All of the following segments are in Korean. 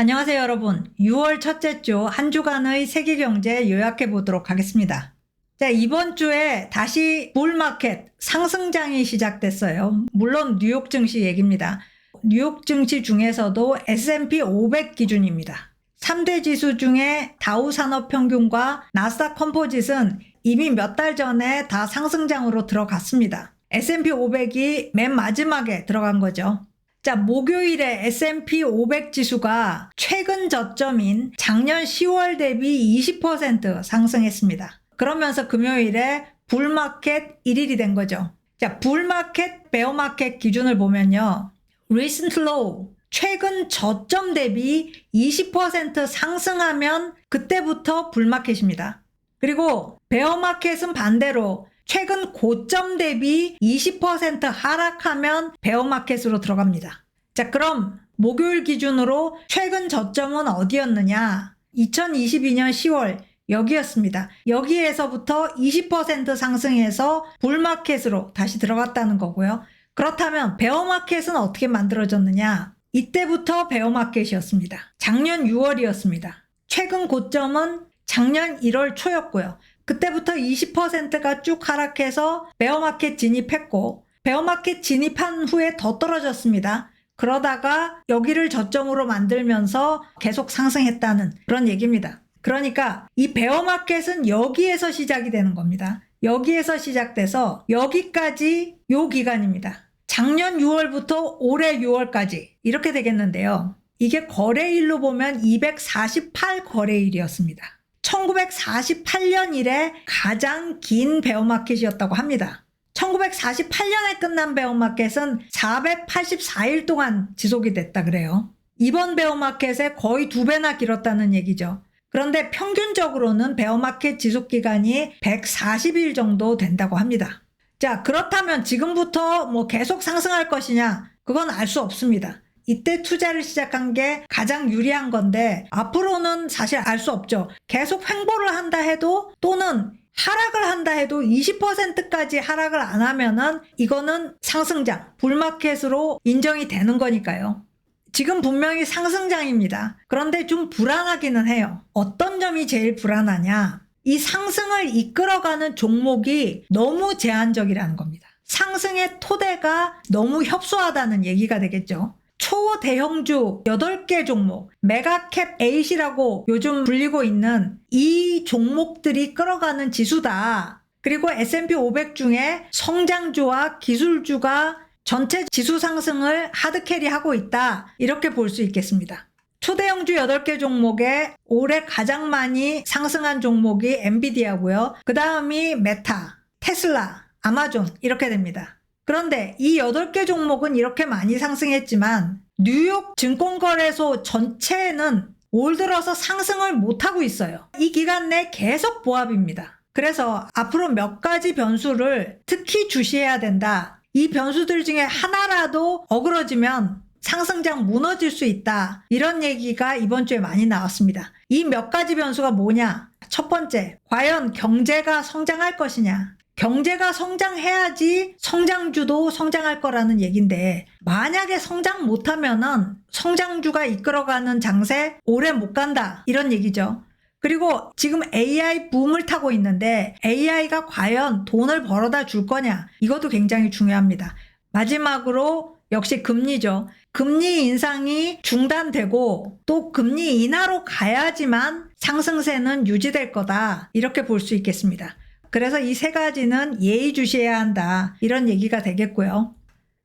안녕하세요, 여러분. 6월 첫째 주 한 주간의 세계경제 요약해 보도록 하겠습니다. 자, 이번 주에 다시 불마켓 상승장이 시작됐어요. 물론 뉴욕 증시 얘기입니다. 뉴욕 증시 중에서도 S&P 500 기준입니다. 3대 지수 중에 다우 산업평균과 나스닥 컴포짓은 이미 몇 달 전에 다 상승장으로 들어갔습니다. S&P 500이 맨 마지막에 들어간 거죠. 자, 목요일에 S&P 500 지수가 최근 저점인 작년 10월 대비 20% 상승했습니다. 그러면서 금요일에 불마켓 1일이 된 거죠. 자, 불마켓, 베어마켓 기준을 보면요. recent low, 최근 저점 대비 20% 상승하면 그때부터 불마켓입니다. 그리고 베어마켓은 반대로 최근 고점 대비 20% 하락하면 베어마켓으로 들어갑니다. 자, 그럼 목요일 기준으로 최근 저점은 어디였느냐? 2022년 10월 여기였습니다. 여기에서부터 20% 상승해서 불마켓으로 다시 들어갔다는 거고요. 그렇다면 베어마켓은 어떻게 만들어졌느냐? 이때부터 베어마켓이었습니다. 작년 6월이었습니다. 최근 고점은 작년 1월 초였고요. 그때부터 20%가 쭉 하락해서 베어마켓 진입했고, 베어마켓 진입한 후에 더 떨어졌습니다. 그러다가 여기를 저점으로 만들면서 계속 상승했다는 그런 얘기입니다. 그러니까 이 베어마켓은 여기에서 시작이 되는 겁니다. 여기에서 시작돼서 여기까지 요 기간입니다. 작년 6월부터 올해 6월까지 이렇게 되겠는데요. 이게 거래일로 보면 248 거래일이었습니다. 1948년 이래 가장 긴 베어마켓이었다고 합니다. 1948년에 끝난 베어마켓은 484일 동안 지속이 됐다 그래요. 이번 베어마켓에 거의 2배나 길었다는 얘기죠. 그런데 평균적으로는 베어마켓 지속기간이 140일 정도 된다고 합니다. 자, 그렇다면 지금부터 계속 상승할 것이냐? 그건 알 수 없습니다. 이때 투자를 시작한 게 가장 유리한 건데 앞으로는 사실 알 수 없죠. 계속 횡보를 한다 해도 또는 하락을 한다 해도 20%까지 하락을 안 하면은 이거는 상승장, 불마켓으로 인정이 되는 거니까요. 지금 분명히 상승장입니다. 그런데 좀 불안하기는 해요. 어떤 점이 제일 불안하냐? 이 상승을 이끌어가는 종목이 너무 제한적이라는 겁니다. 상승의 토대가 너무 협소하다는 얘기가 되겠죠. 초대형주 8개 종목, 메가캡 8이라고 요즘 불리고 있는 이 종목들이 끌어가는 지수다. 그리고 S&P 500 중에 성장주와 기술주가 전체 지수 상승을 하드캐리하고 있다. 이렇게 볼 수 있겠습니다. 초대형주 8개 종목에 올해 가장 많이 상승한 종목이 엔비디아고요. 그 다음이 메타, 테슬라, 아마존 이렇게 됩니다. 그런데 이 8개 종목은 이렇게 많이 상승했지만 뉴욕 증권거래소 전체는 올 들어서 상승을 못하고 있어요. 이 기간 내 계속 보합입니다. 그래서 앞으로 몇 가지 변수를 특히 주시해야 된다. 이 변수들 중에 하나라도 어그러지면 상승장 무너질 수 있다. 이런 얘기가 이번 주에 많이 나왔습니다. 이 몇 가지 변수가 뭐냐? 첫 번째, 과연 경제가 성장할 것이냐? 경제가 성장해야지 성장주도 성장할 거라는 얘기인데 만약에 성장 못하면은 성장주가 이끌어가는 장세 오래 못 간다 이런 얘기죠. 그리고 지금 AI 붐을 타고 있는데 AI가 과연 돈을 벌어다 줄 거냐 이것도 굉장히 중요합니다. 마지막으로 역시 금리죠. 금리 인상이 중단되고 또 금리 인하로 가야지만 상승세는 유지될 거다 이렇게 볼 수 있겠습니다. 그래서 이 세 가지는 예의주시해야 한다. 이런 얘기가 되겠고요.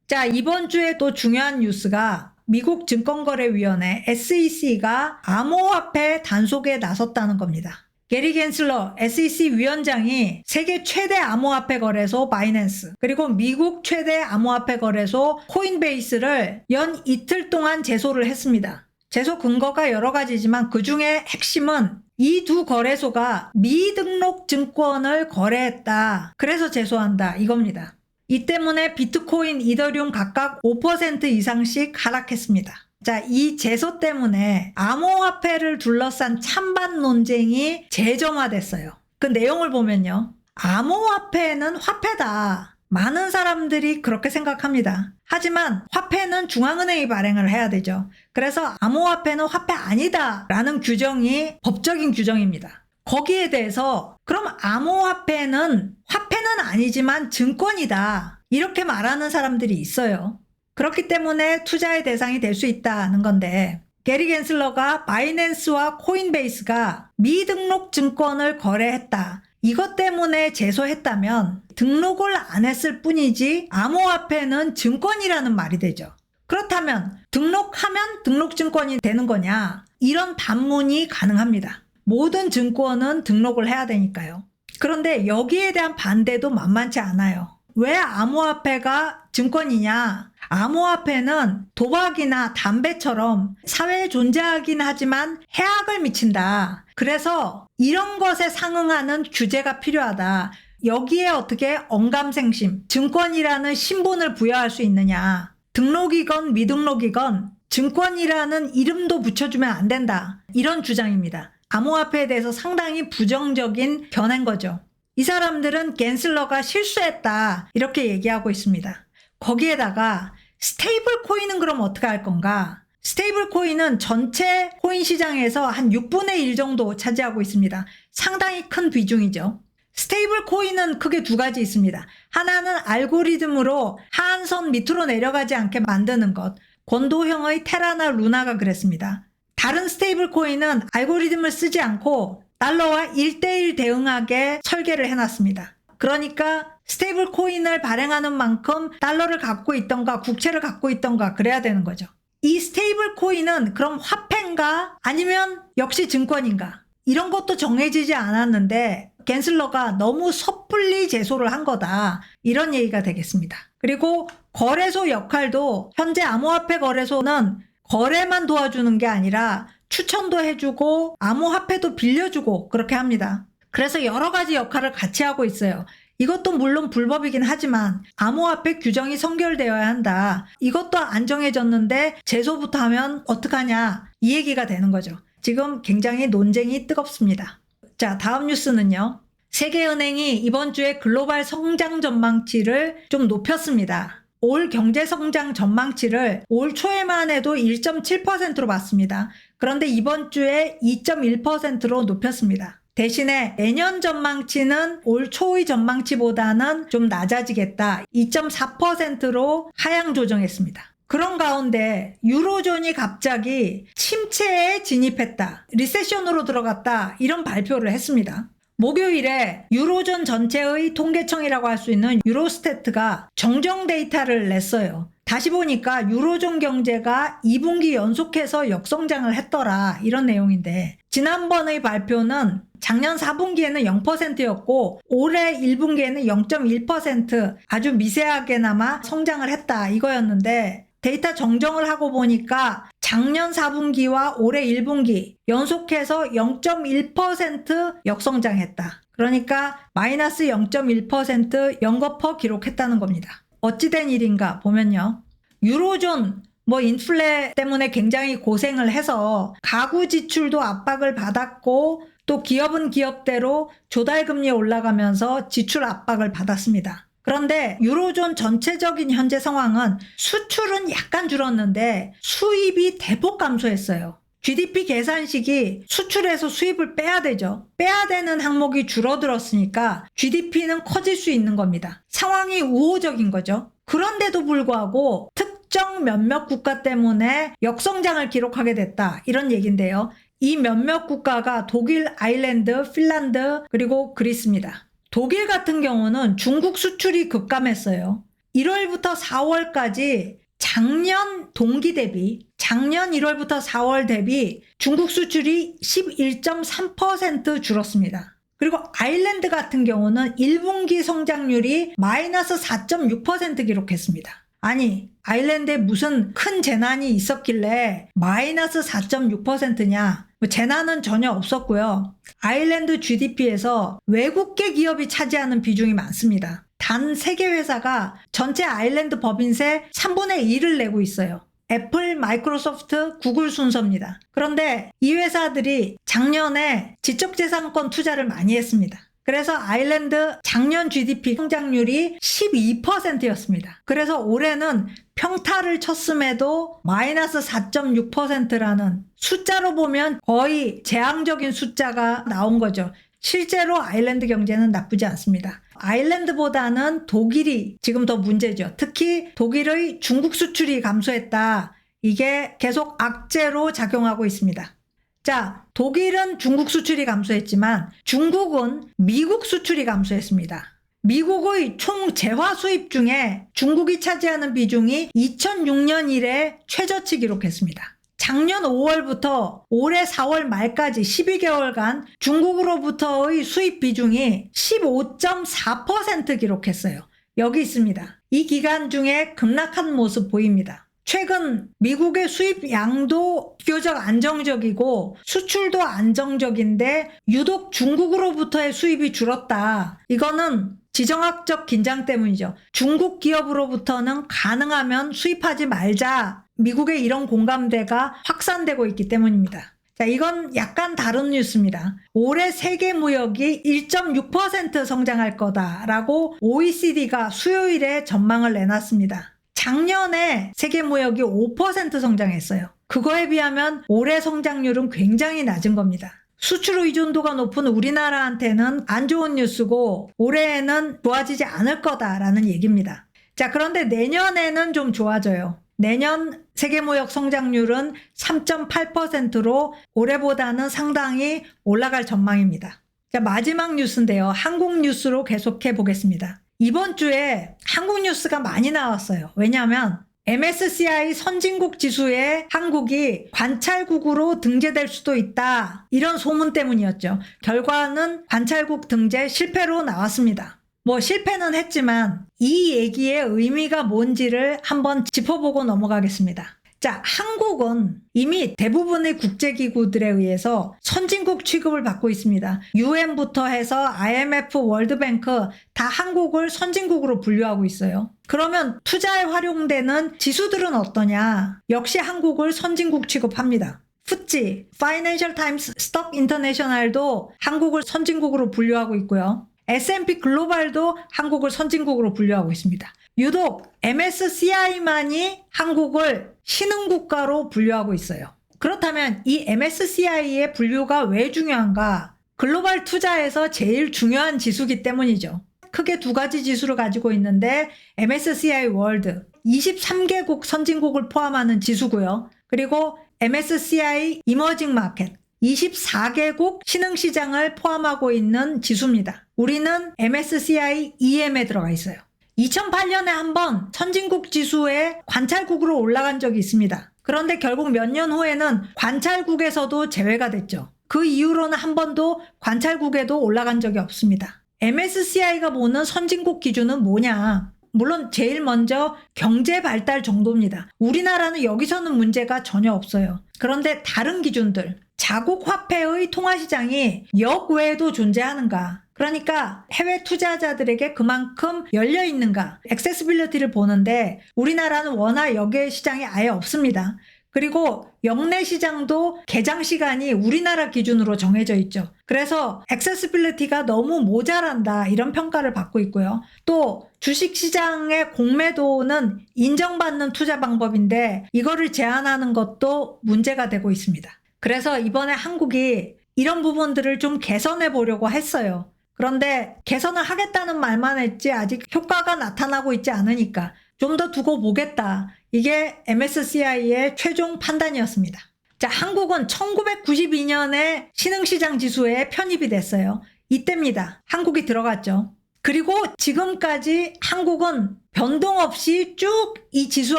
자, 이번 주에 또 중요한 뉴스가 미국 증권거래위원회 SEC가 암호화폐 단속에 나섰다는 겁니다. 게리 겐슬러 SEC 위원장이 세계 최대 암호화폐 거래소 바이낸스 그리고 미국 최대 암호화폐 거래소 코인베이스를 연 이틀 동안 제소를 했습니다. 제소 근거가 여러 가지지만 그중에 핵심은 이 두 거래소가 미등록 증권을 거래했다. 그래서 제소한다. 이겁니다. 이 때문에 비트코인, 이더리움 각각 5% 이상씩 하락했습니다. 자, 이 제소 때문에 암호화폐를 둘러싼 찬반 논쟁이 재점화됐어요. 그 내용을 보면요. 암호화폐는 화폐다. 많은 사람들이 그렇게 생각합니다. 하지만 화폐는 중앙은행이 발행을 해야 되죠. 그래서 암호화폐는 화폐 아니다라는 규정이 법적인 규정입니다. 거기에 대해서 그럼 암호화폐는 화폐는 아니지만 증권이다, 이렇게 말하는 사람들이 있어요. 그렇기 때문에 투자의 대상이 될 수 있다는 건데, 게리 겐슬러가 바이낸스와 코인베이스가 미등록 증권을 거래했다, 이것 때문에 제소했다면 등록을 안 했을 뿐이지 암호화폐는 증권이라는 말이 되죠. 그렇다면 등록하면 등록증권이 되는 거냐? 이런 반문이 가능합니다. 모든 증권은 등록을 해야 되니까요. 그런데 여기에 대한 반대도 만만치 않아요. 왜 암호화폐가 증권이냐? 암호화폐는 도박이나 담배처럼 사회에 존재하긴 하지만 해악을 미친다. 그래서 이런 것에 상응하는 규제가 필요하다. 여기에 어떻게 언감생심, 증권이라는 신분을 부여할 수 있느냐. 등록이건 미등록이건 증권이라는 이름도 붙여주면 안 된다. 이런 주장입니다. 암호화폐에 대해서 상당히 부정적인 견해인 거죠. 이 사람들은 겐슬러가 실수했다, 이렇게 얘기하고 있습니다. 거기에다가 스테이블 코인은 그럼 어떻게 할 건가? 스테이블 코인은 전체 코인 시장에서 한 6분의 1 정도 차지하고 있습니다. 상당히 큰 비중이죠. 스테이블 코인은 크게 두 가지 있습니다. 하나는 알고리즘으로 하한선 밑으로 내려가지 않게 만드는 것. 권도형의 테라나 루나가 그랬습니다. 다른 스테이블 코인은 알고리즘을 쓰지 않고 달러와 1대1 대응하게 설계를 해놨습니다. 그러니까 스테이블 코인을 발행하는 만큼 달러를 갖고 있던가 국채를 갖고 있던가 그래야 되는 거죠. 이 스테이블 코인은 그럼 화폐인가 아니면 역시 증권인가, 이런 것도 정해지지 않았는데 겐슬러가 너무 섣불리 제소를 한 거다, 이런 얘기가 되겠습니다. 그리고 거래소 역할도 현재 암호화폐 거래소는 거래만 도와주는 게 아니라 추천도 해주고 암호화폐도 빌려주고 그렇게 합니다. 그래서 여러 가지 역할을 같이 하고 있어요. 이것도 물론 불법이긴 하지만 암호화폐 규정이 선결되어야 한다. 이것도 안 정해졌는데 제소부터 하면 어떡하냐, 이 얘기가 되는 거죠. 지금 굉장히 논쟁이 뜨겁습니다. 자, 다음 뉴스는요. 세계은행이 이번 주에 글로벌 성장 전망치를 좀 높였습니다. 올 경제성장 전망치를 올 초에만 해도 1.7%로 봤습니다. 그런데 이번 주에 2.1%로 높였습니다. 대신에 내년 전망치는 올 초의 전망치보다는 좀 낮아지겠다, 2.4%로 하향 조정했습니다. 그런 가운데 유로존이 갑자기 침체에 진입했다, 리세션으로 들어갔다, 이런 발표를 했습니다. 목요일에 유로존 전체의 통계청이라고 할 수 있는 유로스태트가 정정 데이터를 냈어요. 다시 보니까 유로존 경제가 2분기 연속해서 역성장을 했더라, 이런 내용인데, 지난번의 발표는 작년 4분기에는 0%였고 올해 1분기에는 0.1% 아주 미세하게나마 성장을 했다, 이거였는데 데이터 정정을 하고 보니까 작년 4분기와 올해 1분기 연속해서 0.1% 역성장했다. 그러니까 마이너스 0.1% 연거퍼 기록했다는 겁니다. 어찌된 일인가 보면요. 유로존 인플레 때문에 굉장히 고생을 해서 가구 지출도 압박을 받았고 또 기업은 기업대로 조달금리 올라가면서 지출 압박을 받았습니다. 그런데 유로존 전체적인 현재 상황은 수출은 약간 줄었는데 수입이 대폭 감소했어요. GDP 계산식이 수출에서 수입을 빼야 되죠. 빼야 되는 항목이 줄어들었으니까 GDP는 커질 수 있는 겁니다. 상황이 우호적인 거죠. 그런데도 불구하고 특정 몇몇 국가 때문에 역성장을 기록하게 됐다, 이런 얘기인데요. 이 몇몇 국가가 독일, 아일랜드, 핀란드, 그리고 그리스입니다. 독일 같은 경우는 중국 수출이 급감했어요. 1월부터 4월까지 작년 동기 대비, 작년 1월부터 4월 대비 중국 수출이 11.3% 줄었습니다. 그리고 아일랜드 같은 경우는 1분기 성장률이 마이너스 4.6% 기록했습니다. 아니, 아일랜드에 무슨 큰 재난이 있었길래 마이너스 4.6%냐? 재난은 전혀 없었고요. 아일랜드 GDP에서 외국계 기업이 차지하는 비중이 많습니다. 단 3개 회사가 전체 아일랜드 법인세 3분의 1을 내고 있어요. 애플, 마이크로소프트, 구글 순서입니다. 그런데 이 회사들이 작년에 지적재산권 투자를 많이 했습니다. 그래서 아일랜드 작년 GDP 성장률이 12%였습니다. 그래서 올해는 평타를 쳤음에도 마이너스 4.6%라는 숫자로 보면 거의 재앙적인 숫자가 나온 거죠. 실제로 아일랜드 경제는 나쁘지 않습니다. 아일랜드보다는 독일이 지금 더 문제죠. 특히 독일의 중국 수출이 감소했다. 이게 계속 악재로 작용하고 있습니다. 자, 독일은 중국 수출이 감소했지만 중국은 미국 수출이 감소했습니다. 미국의 총 재화 수입 중에 중국이 차지하는 비중이 2006년 이래 최저치 기록했습니다. 작년 5월부터 올해 4월 말까지 12개월간 중국으로부터의 수입 비중이 15.4% 기록했어요. 여기 있습니다. 이 기간 중에 급락한 모습 보입니다. 최근 미국의 수입 양도 비교적 안정적이고 수출도 안정적인데 유독 중국으로부터의 수입이 줄었다. 이거는 지정학적 긴장 때문이죠. 중국 기업으로부터는 가능하면 수입하지 말자. 미국의 이런 공감대가 확산되고 있기 때문입니다. 자, 이건 약간 다른 뉴스입니다. 올해 세계 무역이 1.6% 성장할 거다라고 OECD가 수요일에 전망을 내놨습니다. 작년에 세계 무역이 5% 성장했어요. 그거에 비하면 올해 성장률은 굉장히 낮은 겁니다. 수출 의존도가 높은 우리나라한테는 안 좋은 뉴스고 올해에는 좋아지지 않을 거다라는 얘기입니다. 자, 그런데 내년에는 좀 좋아져요. 내년 세계무역 성장률은 3.8%로 올해보다는 상당히 올라갈 전망입니다. 자, 마지막 뉴스인데요. 한국 뉴스로 계속해 보겠습니다. 이번 주에 한국 뉴스가 많이 나왔어요. 왜냐하면 MSCI 선진국 지수에 한국이 관찰국으로 등재될 수도 있다. 이런 소문 때문이었죠. 결과는 관찰국 등재 실패로 나왔습니다. 뭐 실패는 했지만 이 얘기의 의미가 뭔지를 한번 짚어보고 넘어가겠습니다. 자, 한국은 이미 대부분의 국제기구들에 의해서 선진국 취급을 받고 있습니다. UN부터 해서 IMF, 월드뱅크 다 한국을 선진국으로 분류하고 있어요. 그러면 투자에 활용되는 지수들은 어떠냐? 역시 한국을 선진국 취급합니다. FTSE, Financial Times Stock International도 한국을 선진국으로 분류하고 있고요. S&P 글로벌도 한국을 선진국으로 분류하고 있습니다. 유독 MSCI만이 한국을 신흥국가로 분류하고 있어요. 그렇다면 이 MSCI의 분류가 왜 중요한가? 글로벌 투자에서 제일 중요한 지수기 때문이죠. 크게 두 가지 지수를 가지고 있는데 MSCI 월드 23개국 선진국을 포함하는 지수고요. 그리고 MSCI 이머징 마켓 24개국 신흥시장을 포함하고 있는 지수입니다. 우리는 MSCI EM에 들어가 있어요. 2008년에 한번 선진국 지수에 관찰국으로 올라간 적이 있습니다. 그런데 결국 몇 년 후에는 관찰국에서도 제외가 됐죠. 그 이후로는 한 번도 관찰국에도 올라간 적이 없습니다. MSCI가 보는 선진국 기준은 뭐냐? 물론 제일 먼저 경제 발달 정도입니다. 우리나라는 여기서는 문제가 전혀 없어요. 그런데 다른 기준들, 자국 화폐의 통화시장이 역외에도 존재하는가? 그러니까 해외 투자자들에게 그만큼 열려 있는가? 액세시빌리티를 보는데 우리나라는 워낙 여기에 시장이 아예 없습니다. 그리고 역내 시장도 개장 시간이 우리나라 기준으로 정해져 있죠. 그래서 액세시빌리티가 너무 모자란다 이런 평가를 받고 있고요. 또 주식시장의 공매도는 인정받는 투자 방법인데 이거를 제한하는 것도 문제가 되고 있습니다. 그래서 이번에 한국이 이런 부분들을 좀 개선해 보려고 했어요. 그런데 개선을 하겠다는 말만 했지 아직 효과가 나타나고 있지 않으니까 좀 더 두고 보겠다. 이게 MSCI의 최종 판단이었습니다. 자, 한국은 1992년에 신흥시장 지수에 편입이 됐어요. 이때입니다. 한국이 들어갔죠. 그리고 지금까지 한국은 변동 없이 쭉 이 지수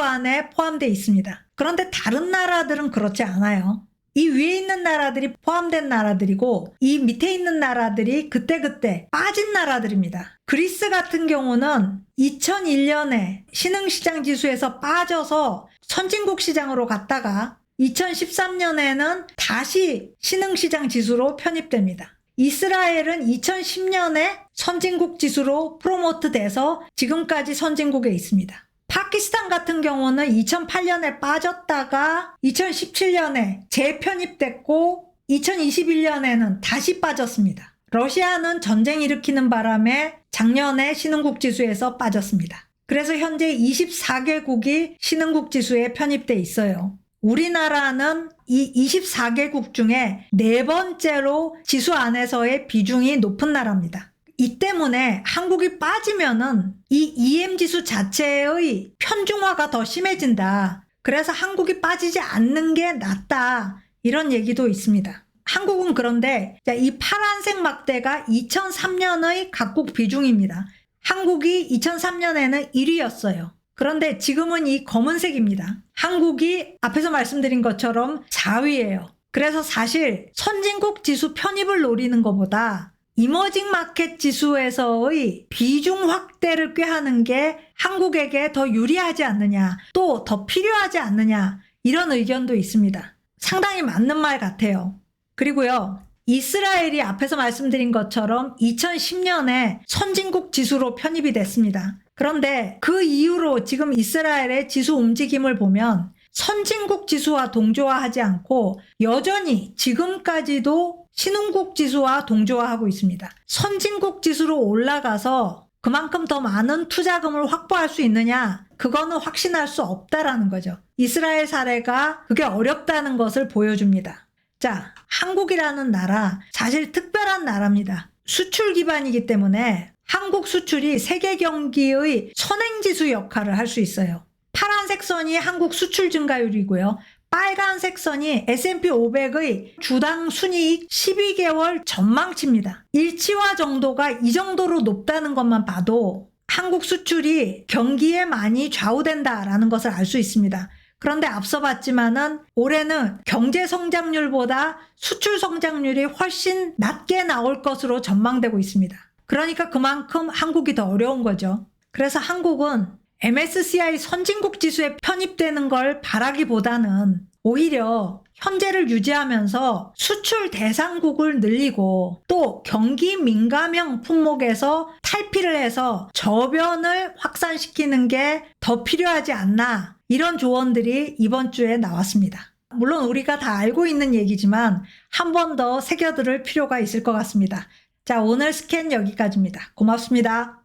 안에 포함되어 있습니다. 그런데 다른 나라들은 그렇지 않아요. 이 위에 있는 나라들이 포함된 나라들이고 이 밑에 있는 나라들이 그때그때 빠진 나라들입니다. 그리스 같은 경우는 2001년에 신흥시장 지수에서 빠져서 선진국 시장으로 갔다가 2013년에는 다시 신흥시장 지수로 편입됩니다. 이스라엘은 2010년에 선진국 지수로 프로모트 돼서 지금까지 선진국에 있습니다. 파키스탄 같은 경우는 2008년에 빠졌다가 2017년에 재편입됐고 2021년에는 다시 빠졌습니다. 러시아는 전쟁 일으키는 바람에 작년에 신흥국 지수에서 빠졌습니다. 그래서 현재 24개국이 신흥국 지수에 편입돼 있어요. 우리나라는 이 24개국 중에 네 번째로 지수 안에서의 비중이 높은 나라입니다. 이 때문에 한국이 빠지면은 이 EM 지수 자체의 편중화가 더 심해진다. 그래서 한국이 빠지지 않는 게 낫다. 이런 얘기도 있습니다. 한국은 그런데 이 파란색 막대가 2003년의 각국 비중입니다. 한국이 2003년에는 1위였어요. 그런데 지금은 이 검은색입니다. 한국이 앞에서 말씀드린 것처럼 4위예요. 그래서 사실 선진국 지수 편입을 노리는 것보다 이머징 마켓 지수에서의 비중 확대를 꾀하는 게 한국에게 더 유리하지 않느냐, 또 더 필요하지 않느냐, 이런 의견도 있습니다. 상당히 맞는 말 같아요. 그리고요, 이스라엘이 앞에서 말씀드린 것처럼 2010년에 선진국 지수로 편입이 됐습니다. 그런데 그 이후로 지금 이스라엘의 지수 움직임을 보면 선진국 지수와 동조화하지 않고 여전히 지금까지도 신흥국 지수와 동조화하고 있습니다. 선진국 지수로 올라가서 그만큼 더 많은 투자금을 확보할 수 있느냐? 그거는 확신할 수 없다라는 거죠. 이스라엘 사례가 그게 어렵다는 것을 보여줍니다. 자, 한국이라는 나라 사실 특별한 나라입니다. 수출 기반이기 때문에 한국 수출이 세계 경기의 선행지수 역할을 할 수 있어요. 파란색 선이 한국 수출 증가율이고요. 빨간색 선이 S&P 500의 주당 순이익 12개월 전망치입니다. 일치화 정도가 이 정도로 높다는 것만 봐도 한국 수출이 경기에 많이 좌우된다라는 것을 알 수 있습니다. 그런데 앞서 봤지만은 올해는 경제 성장률보다 수출 성장률이 훨씬 낮게 나올 것으로 전망되고 있습니다. 그러니까 그만큼 한국이 더 어려운 거죠. 그래서 한국은 MSCI 선진국 지수에 편입되는 걸 바라기보다는 오히려 현재를 유지하면서 수출 대상국을 늘리고 또 경기 민감형 품목에서 탈피를 해서 저변을 확산시키는 게 더 필요하지 않나, 이런 조언들이 이번 주에 나왔습니다. 물론 우리가 다 알고 있는 얘기지만 한 번 더 새겨들을 필요가 있을 것 같습니다. 자, 오늘 스캔 여기까지입니다. 고맙습니다.